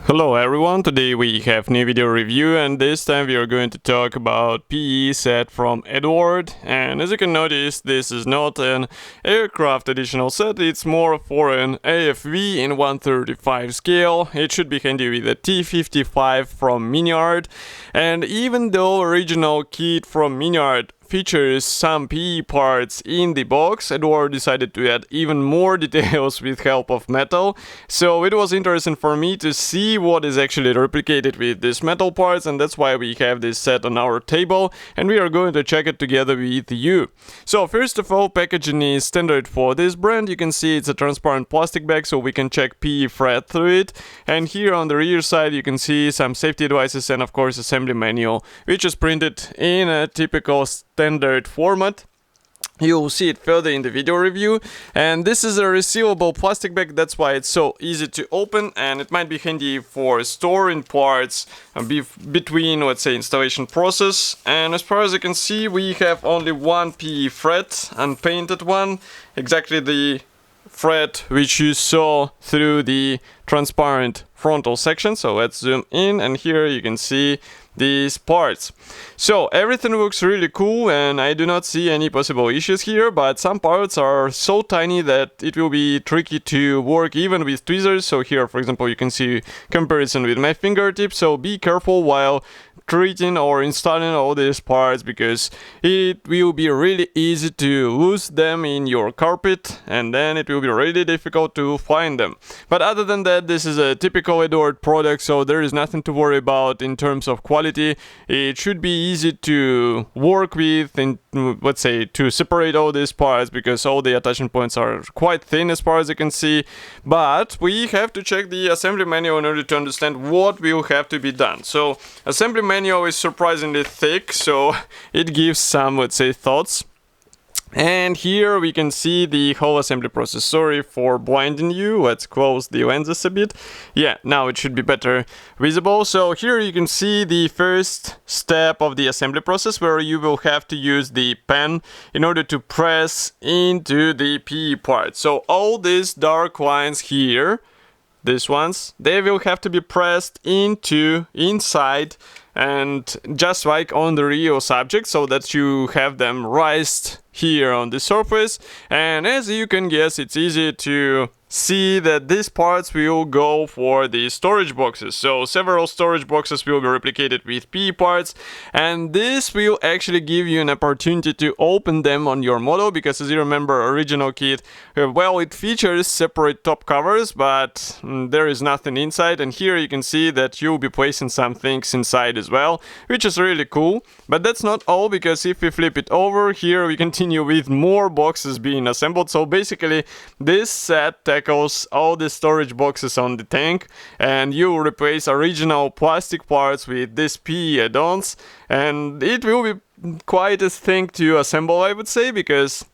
Hello everyone, today we have new video review and this time we are going to talk about PE set from Eduard. And as you can notice, this is not an aircraft additional set, it's more for an AFV in 1/35 scale. It should be handy with a T-55 from Untitled. And even though original kit from Untitled features some PE parts in the box, Eduard decided to add even more details with help of metal. So it was interesting for me to see what is actually replicated with these metal parts, and that's why we have this set on our table and we are going to check it together with you. So first of all, packaging is standard for this brand. You can see it's a transparent plastic bag so we can check PE thread through it. And here on the rear side you can see some safety advices and of course assembly manual, which is printed in a typical standard format. You'll see it further in the video review. And this is a resealable plastic bag, that's why it's so easy to open, and it might be handy for storing parts between, let's say, installation process. And as far as you can see, we have only one PE thread, unpainted one, exactly the thread which you saw through the transparent frontal section. So let's zoom in, and here you can see these parts. So everything looks really cool and I do not see any possible issues here, but some parts are so tiny that it will be tricky to work even with tweezers. So here, for example, you can see comparison with my fingertips, so be careful while treating or installing all these parts because it will be really easy to lose them in your carpet and then it will be really difficult to find them. But other than that, this is a typical Eduard product, so there is nothing to worry about in terms of quality. It should be easy to work with and, let's say, to separate all these parts because all the attachment points are quite thin as far as you can see. But we have to check the assembly manual in order to understand what will have to be done. So assembly manual is surprisingly thick, so it gives some, let's say, thoughts. And here we can see the whole assembly process. Sorry for blinding you, let's close the lenses a bit. Yeah, now it should be better visible. So here you can see the first step of the assembly process where you will have to use the pen in order to press into the PE part. So all these dark lines here, these ones, they will have to be pressed inside and just like on the real subject, so that you have them raised here on the surface. And as you can guess, it's easy to see that these parts will go for the storage boxes. So several storage boxes will be replicated with PE parts, and this will actually give you an opportunity to open them on your model because, as you remember, original kit, well, it features separate top covers, but there is nothing inside. And here you can see that you'll be placing some things inside as well, which is really cool. But that's not all, because if we flip it over, here we continue with more boxes being assembled. So basically this set tackles all the storage boxes on the tank, and you replace original plastic parts with these PE add-ons, and it will be quite a thing to assemble, I would say, because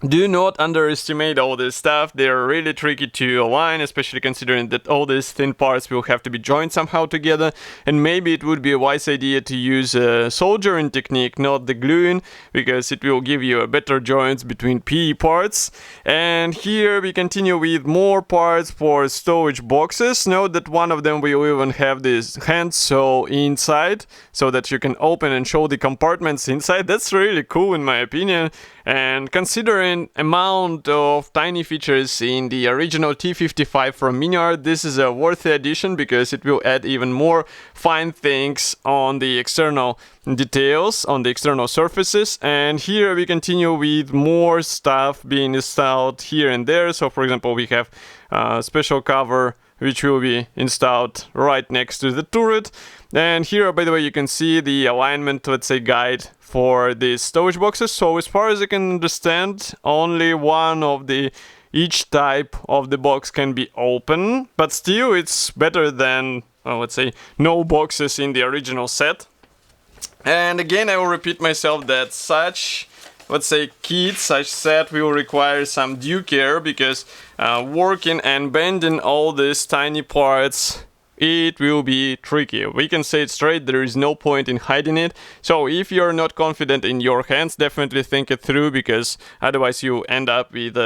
do not underestimate all this stuff. They're really tricky to align, especially considering that all these thin parts will have to be joined somehow together. And maybe it would be a wise idea to use a soldering technique, not the gluing, because it will give you a better joints between PE parts. And here we continue with more parts for storage boxes. Note that one of them will even have this handsaw inside, so that you can open and show the compartments inside. That's really cool in my opinion. And considering amount of tiny features in the original T-55 from Untitled, this is a worthy addition because it will add even more fine things on the external details, on the external surfaces. And here we continue with more stuff being installed here and there. So for example, we have a special cover which will be installed right next to the turret. And here, by the way, you can see the alignment, let's say, guide for these storage boxes. So as far as I can understand, only one of each type of the box can be open, but still it's better than, let's say, no boxes in the original set. And again, I will repeat myself that such, let's say, kit, such set will require some due care because working and bending all these tiny parts it will be tricky. We can say it straight, there is no point in hiding it. So if you're not confident in your hands, definitely think it through, because otherwise you end up with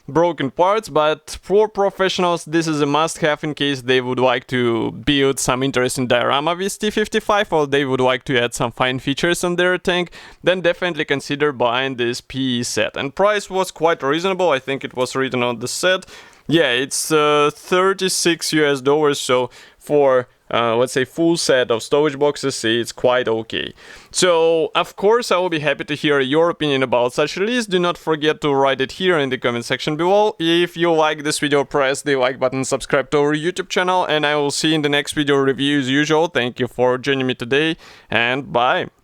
broken parts. But for professionals, this is a must-have in case they would like to build some interesting diorama with T-55, or they would like to add some fine features on their tank. Then definitely consider buying this PE set. And price was quite reasonable. I think it was written on the set. Yeah, it's $36 US, so for let's say full set of storage boxes, it's quite okay. So of course I will be happy to hear your opinion about such release. Do not forget to write it here in the comment section below. If you like this video, press the like button, subscribe to our YouTube channel, and I will see you in the next video review as usual. Thank you for joining me today, and bye.